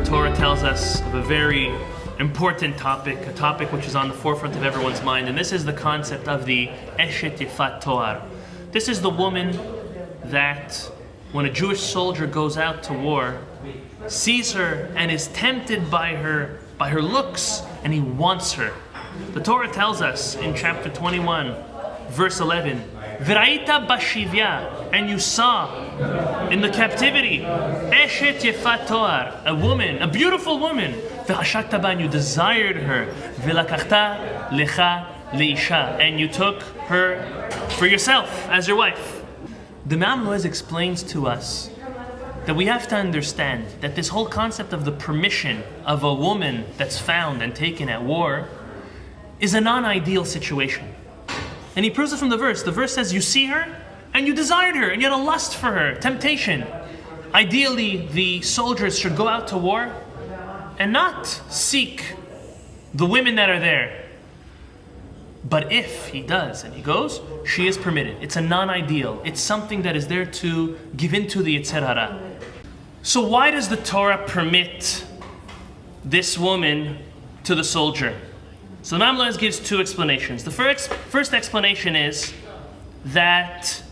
Torah tells us of a very important topic, a topic which is on the forefront of everyone's mind, and this is the concept of the Eshet Yifat Toar. This is the woman that, when a Jewish soldier goes out to war, sees her and is tempted by her looks, and he wants her. The Torah tells us in chapter 21, verse 11, V'ra'ita bashivya, and you saw in the captivity, Eshet Yifat Toar, a woman, a beautiful woman, V'hashakta ba, and you desired her, V'lakachta lecha leisha, and you took her for yourself as your wife. The Imam Loez explains to us that we have to understand that this whole concept of the permission of a woman that's found and taken at war is a non-ideal situation. And he proves it from the verse. The verse says, you see her, and you desired her, and you had a lust for her, temptation. Ideally, the soldiers should go out to war and not seek the women that are there. But if he does, and he goes, she is permitted. It's a non-ideal. It's something that is there to give into the Yetzer Hara. So why does the Torah permit this woman to the soldier? So the Imam Loez gives two explanations. The first explanation is that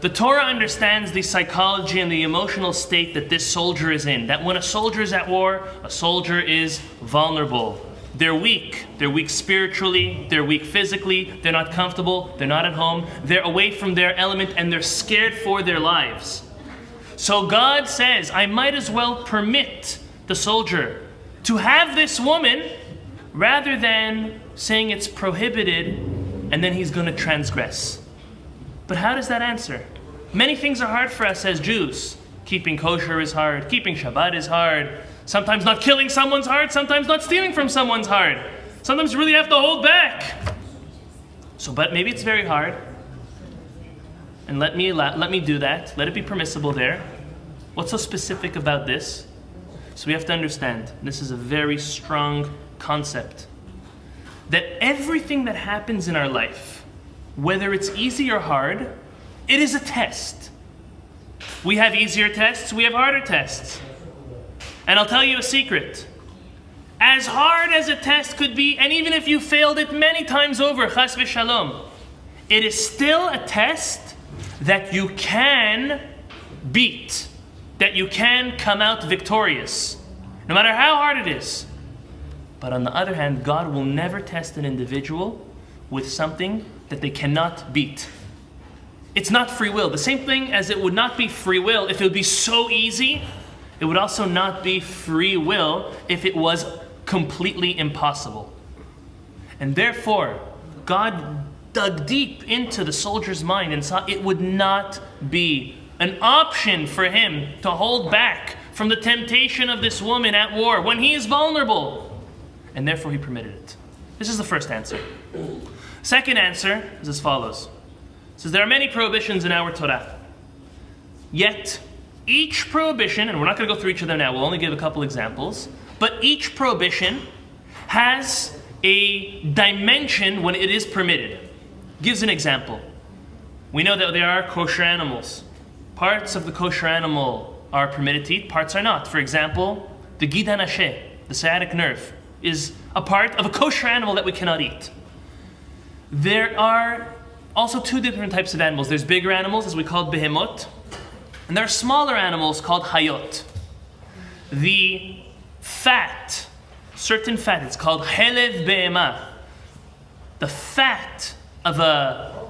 the Torah understands the psychology and the emotional state that this soldier is in. That when a soldier is at war, a soldier is vulnerable. They're weak. They're weak spiritually. They're weak physically. They're not comfortable. They're not at home. They're away from their element and they're scared for their lives. So God says, I might as well permit the soldier to have this woman rather than saying it's prohibited and then he's going to transgress. But how does that answer? Many things are hard for us as Jews. Keeping kosher is hard. Keeping Shabbat is hard. Sometimes not killing someone's hard. Sometimes not stealing from someone's hard. Sometimes you really have to hold back. But maybe it's very hard. And let me do that. Let it be permissible there. What's so specific about this? So we have to understand, this is a very strong concept, that everything that happens in our life, whether it's easy or hard, it is a test. We have easier tests, we have harder tests. And I'll tell you a secret. As hard as a test could be, and even if you failed it many times over, chas v'shalom, it is still a test that you can beat, that you can come out victorious, no matter how hard it is. But on the other hand, God will never test an individual with something that they cannot beat. It's not free will. The same thing as it would not be free will if it would be so easy, it would also not be free will if it was completely impossible. And therefore, God dug deep into the soldier's mind and saw it would not be an option for him to hold back from the temptation of this woman at war when he is vulnerable. And therefore he permitted it. This is the first answer. Second answer is as follows. It says there are many prohibitions in our Torah. Yet each prohibition, and we're not going to go through each of them now, we'll only give a couple examples, but each prohibition has a dimension when it is permitted. Gives an example. We know that there are kosher animals. Parts of the kosher animal are permitted to eat, parts are not. For example, the gid hanasheh, the sciatic nerve, is a part of a kosher animal that we cannot eat. There are also two different types of animals. There's bigger animals, as we call behemot, and there are smaller animals called hayot. The fat, certain fat, it's called helev behema. The fat of a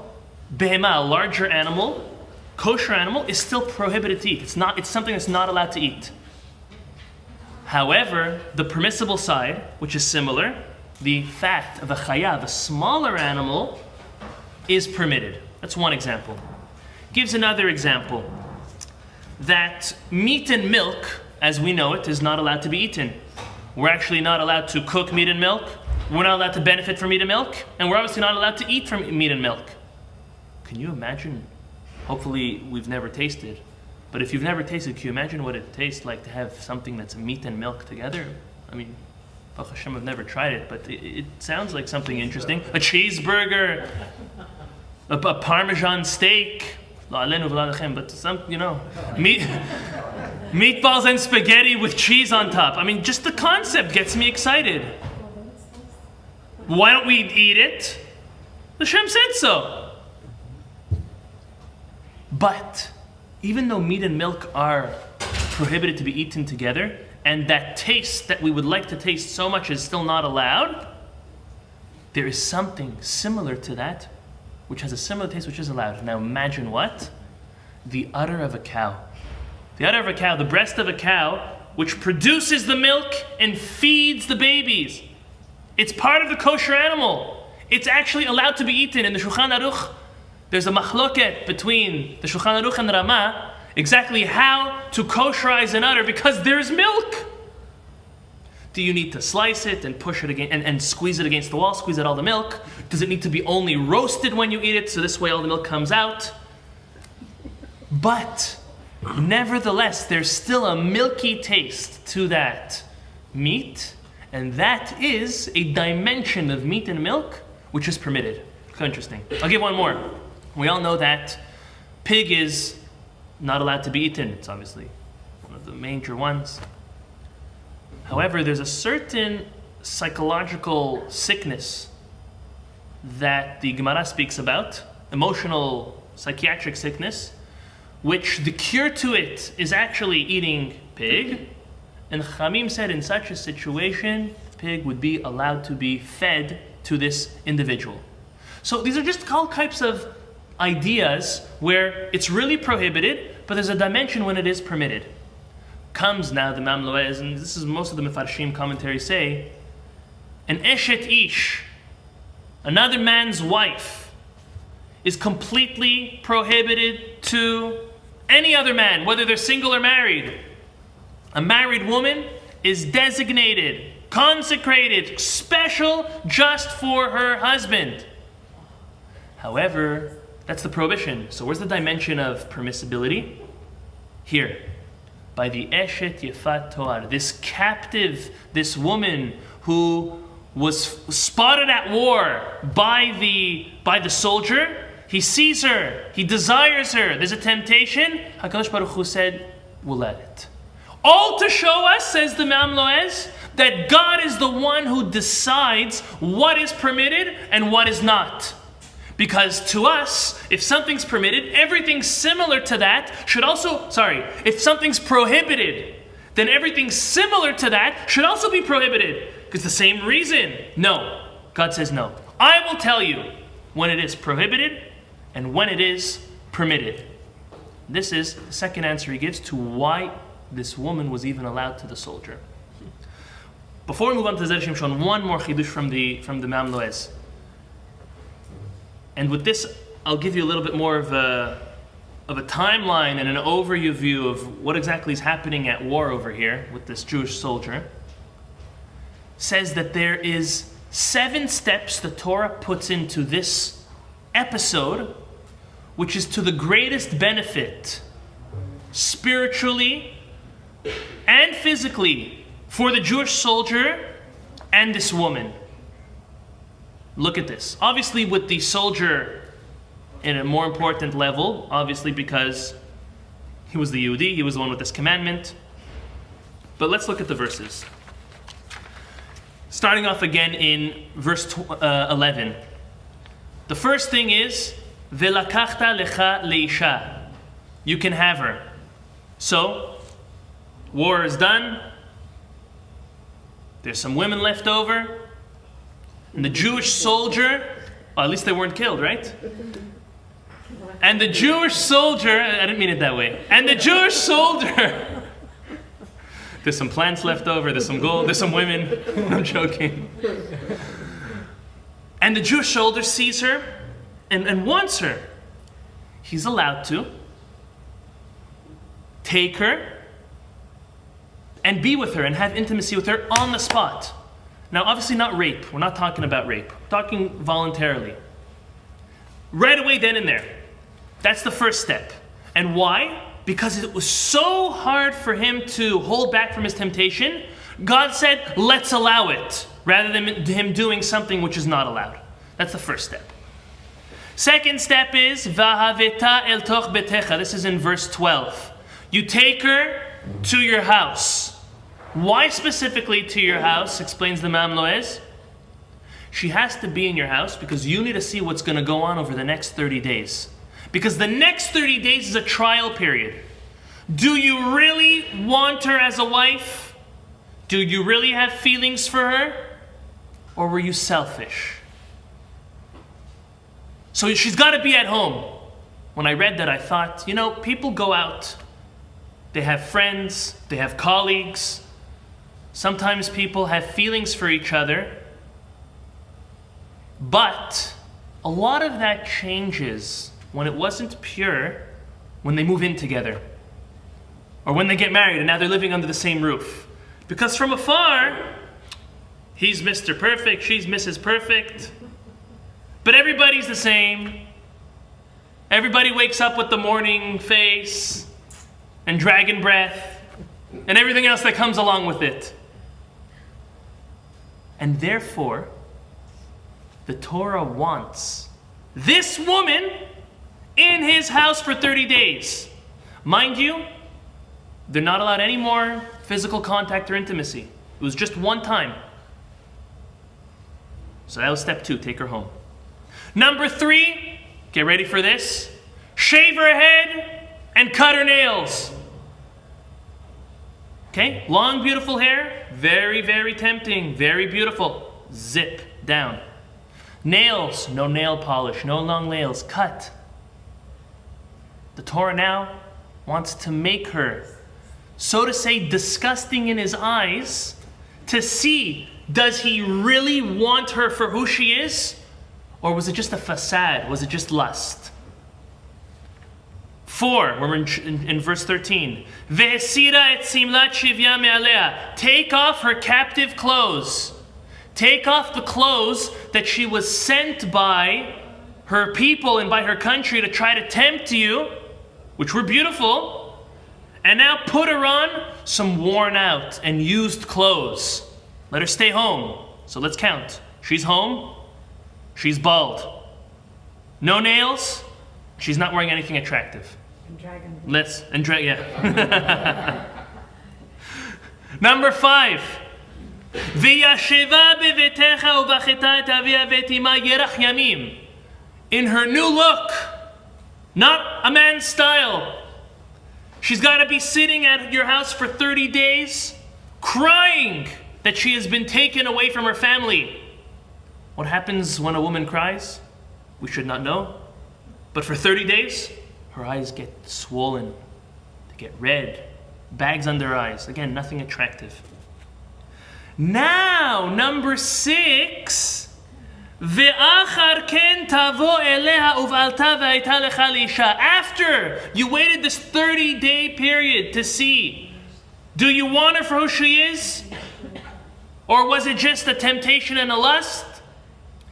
behema, a larger animal, kosher animal, is still prohibited to eat. It's something that's not allowed to eat. However, the permissible side, which is similar, the fat of a chaya, the smaller animal, is permitted. That's one example. Gives another example, that meat and milk, as we know it, is not allowed to be eaten. We're actually not allowed to cook meat and milk. We're not allowed to benefit from meat and milk. And we're obviously not allowed to eat from meat and milk. Can you imagine? Hopefully we've never tasted. But if you've never tasted, can you imagine what it tastes like to have something that's meat and milk together? I mean, Baruch Hashem, I've never tried it, but it sounds like something interesting. A cheeseburger, a Parmesan steak, but some, meat. Meatballs and spaghetti with cheese on top. I mean, just the concept gets me excited. Why don't we eat it? The Shem said so. But even though meat and milk are prohibited to be eaten together, and that taste that we would like to taste so much is still not allowed, there is something similar to that, which has a similar taste, which is allowed. Now imagine what? The udder of a cow. The udder of a cow, the breast of a cow, which produces the milk and feeds the babies. It's part of the kosher animal. It's actually allowed to be eaten. In the Shulchan Aruch, there's a machloket between the Shulchan Aruch and the Ramah, exactly how to kosherize an udder, because there's milk. Do you need to slice it and push it again and squeeze it against the wall, squeeze out all the milk? Does it need to be only roasted when you eat it, so this way all the milk comes out? But nevertheless, there's still a milky taste to that meat, and that is a dimension of meat and milk which is permitted. So interesting. I'll give one more. We all know that pig is not allowed to be eaten. It's obviously one of the major ones. However, there's a certain psychological sickness that the Gemara speaks about, emotional, psychiatric sickness, which the cure to it is actually eating pig. And Chamim said in such a situation, pig would be allowed to be fed to this individual. So these are just all types of ideas where it's really prohibited, but there's a dimension when it is permitted. Comes now the Mamloez, and this is most of the Mefarshim commentaries say, an Eshet Ish, another man's wife, is completely prohibited to any other man, whether they're single or married. A married woman is designated, consecrated, special just for her husband. However, that's the prohibition. So where's the dimension of permissibility? Here. By the Eshet Yefat Toar, this captive, this woman who was spotted at war by the soldier. He sees her, he desires her, there's a temptation. HaKadosh Baruch Hu said, we'll let it. All to show us, says the Mamloez, that God is the one who decides what is permitted and what is not. Because to us, if something's permitted, everything similar to that should also, if something's prohibited, then everything similar to that should also be prohibited. Because the same reason. No. God says no. I will tell you when it is prohibited and when it is permitted. This is the second answer he gives to why this woman was even allowed to the soldier. Before we move on to Zera Shimshon, one more chidush from the Mamloez. And with this, I'll give you a little bit more of a timeline and an overview view of what exactly is happening at war over here with this Jewish soldier. Says that there is 7 steps the Torah puts into this episode, which is to the greatest benefit, spiritually and physically, for the Jewish soldier and this woman. Look at this. Obviously with the soldier in a more important level, obviously because he was the Yehudi, he was the one with this commandment. But let's look at the verses. Starting off again in verse 11. The first thing is, Velakachta lecha leisha. You can have her. So, war is done. There's some women left over. And the Jewish soldier, well, at least they weren't killed, right? And the Jewish soldier, I didn't mean it that way. And the Jewish soldier, there's some plants left over, there's some gold, there's some women. I'm joking. And the Jewish soldier sees her and wants her. He's allowed to take her and be with her and have intimacy with her on the spot. Now, obviously not rape. We're not talking about rape. We're talking voluntarily. Right away then and there. That's the first step. And why? Because it was so hard for him to hold back from his temptation, God said, let's allow it, rather than him doing something which is not allowed. That's the first step. Second step is, V'ahaveta el toch betecha. This is in verse 12. You take her to your house. Why specifically to your house, explains the Mamloes. She has to be in your house because you need to see what's going to go on over the next 30 days. Because the next 30 days is a trial period. Do you really want her as a wife? Do you really have feelings for her? Or were you selfish? So she's got to be at home. When I read that, I thought, people go out. They have friends. They have colleagues. Sometimes people have feelings for each other. But a lot of that changes when it wasn't pure when they move in together. Or when they get married and now they're living under the same roof. Because from afar, he's Mr. Perfect, she's Mrs. Perfect. But everybody's the same. Everybody wakes up with the morning face and dragon breath and everything else that comes along with it. And therefore, the Torah wants this woman in his house for 30 days. Mind you, they're not allowed any more physical contact or intimacy. It was just one time. So that was step 2, take her home. Number 3, get ready for this. Shave her head and cut her nails. Okay, long beautiful hair, very, very tempting, very beautiful. Zip down. Nails, no nail polish, no long nails, cut. The Torah now wants to make her, so to say, disgusting in his eyes, to see, does he really want her for who she is? Or was it just a facade? Was it just lust? 4, we're in verse 13. Ve'esira et simlat shivya me'alea. Take off her captive clothes. Take off the clothes that she was sent by her people and by her country to try to tempt you, which were beautiful, and now put her on some worn out and used clothes. Let her stay home. So let's count. She's home. She's bald. No nails. She's not wearing anything attractive. Yeah. Number 5. V'yasheva bevetecha uvacheta et avia vetima yerach yamim. In her new look, not a man's style. She's got to be sitting at your house for 30 days, crying that she has been taken away from her family. What happens when a woman cries? We should not know. But for 30 days, her eyes get swollen. They get red. Bags under her eyes. Again, nothing attractive. Now, number 6. After you waited this 30-day period to see, do you want her for who she is? Or was it just a temptation and a lust?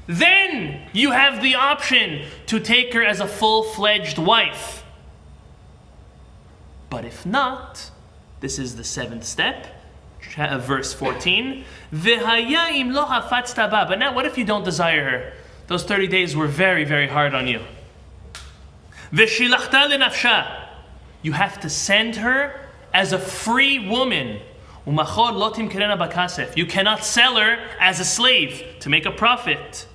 Then you have the option to take her as a full-fledged wife. But if not, this is the 7th step, verse 14. But now what if you don't desire her? Those 30 days were very, very hard on you. You have to send her as a free woman. You cannot sell her as a slave to make a profit.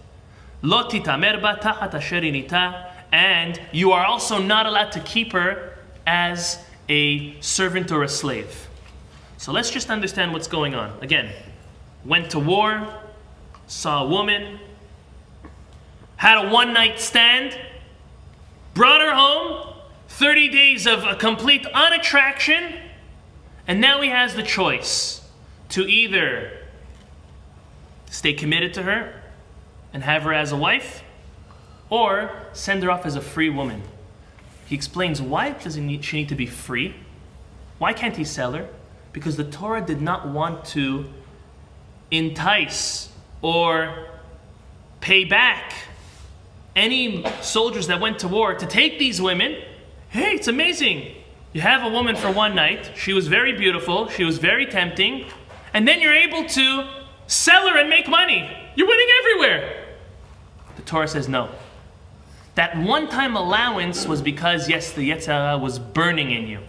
And you are also not allowed to keep her as a servant or a slave. So let's just understand what's going on. Again, went to war, saw a woman, had a one-night stand, brought her home, 30 days of a complete unattraction, and now he has the choice to either stay committed to her and have her as a wife, or send her off as a free woman. He explains why does she need to be free? Why can't he sell her? Because the Torah did not want to entice or pay back any soldiers that went to war to take these women. Hey, it's amazing. You have a woman for one night. She was very beautiful. She was very tempting. And then you're able to sell her and make money. You're winning everywhere. The Torah says no. That one-time allowance was because, yes, the Yetzer Hara was burning in you.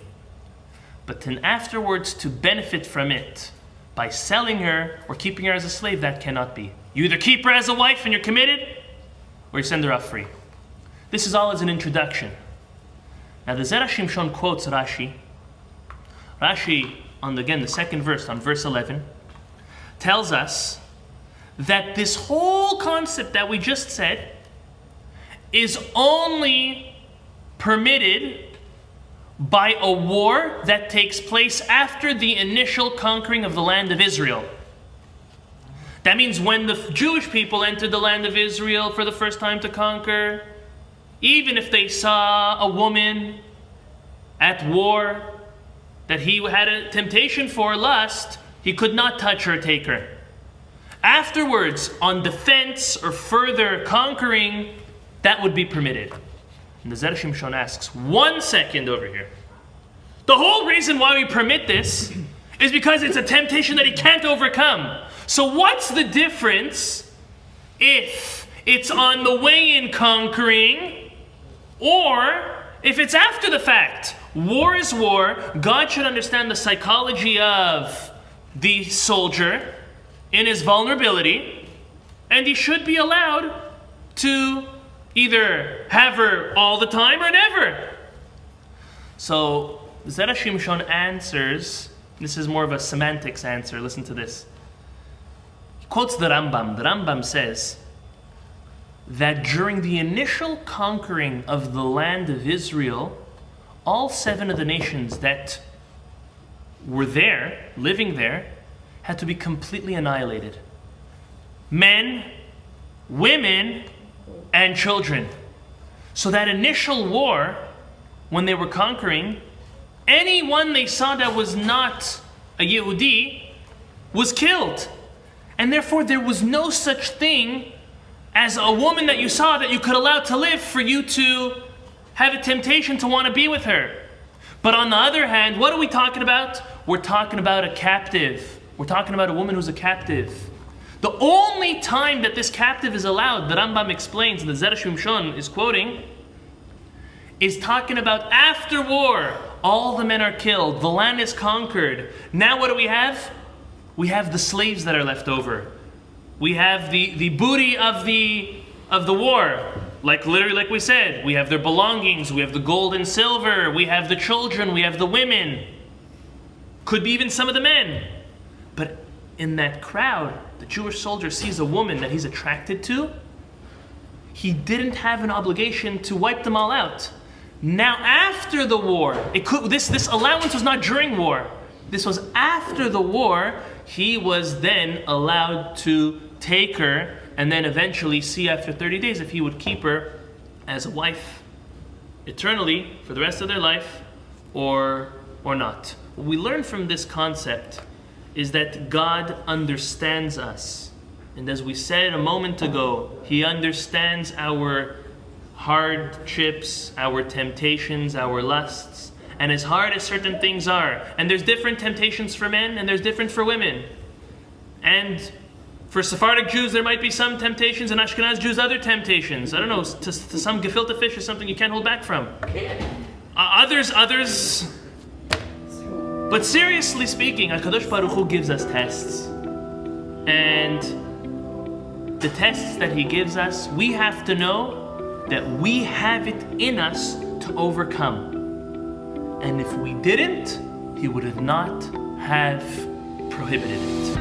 But then afterwards to benefit from it by selling her or keeping her as a slave, that cannot be. You either keep her as a wife and you're committed, or you send her off free. This is all as an introduction. Now the Zera Shimshon quotes Rashi. Rashi, on the second verse, on verse 11, tells us that this whole concept that we just said is only permitted by a war that takes place after the initial conquering of the land of Israel. That means when the Jewish people entered the land of Israel for the first time to conquer, even if they saw a woman at war that he had a temptation for lust, he could not touch her or take her. Afterwards, on defense or further conquering, that would be permitted. And the Zera Shimshon asks, 1 second over here. The whole reason why we permit this is because it's a temptation that he can't overcome. So what's the difference if it's on the way in conquering or if it's after the fact? War is war. God should understand the psychology of the soldier in his vulnerability, and he should be allowed to either have her all the time or never. So Zera Shimshon answers, this is more of a semantics answer, listen to this. He quotes the Rambam. The Rambam says that during the initial conquering of the land of Israel, all 7 of the nations that were there, living there, had to be completely annihilated. Men, women, and children. So that initial war, when they were conquering, anyone they saw that was not a Yehudi was killed. And therefore there was no such thing as a woman that you saw that you could allow to live for you to have a temptation to want to be with her. But on the other hand, what are we talking about? We're talking about a captive. We're talking about a woman who's a captive. The only time that this captive is allowed, the Rambam explains, and the Zera Shimshon is quoting, is talking about after war. All the men are killed. The land is conquered. Now what do we have? We have the slaves that are left over. We have the booty of the war. Literally like we said, we have their belongings, we have the gold and silver, we have the children, we have the women. Could be even some of the men. But in that crowd, the Jewish soldier sees a woman that he's attracted to. He didn't have an obligation to wipe them all out. Now after the war, this allowance was not during war. This was after the war. He was then allowed to take her and then eventually see after 30 days if he would keep her as a wife eternally for the rest of their life or not. What we learn from this concept is that God understands us. And as we said a moment ago, He understands our hardships, our temptations, our lusts. And as hard as certain things are, and there's different temptations for men and there's different for women. And for Sephardic Jews, there might be some temptations, and Ashkenaz Jews, other temptations. I don't know, to some gefilte fish is something you can't hold back from. Others. But seriously speaking, HaKadosh Baruch Hu gives us tests. And the tests that He gives us, we have to know that we have it in us to overcome. And if we didn't, He would have not have prohibited it.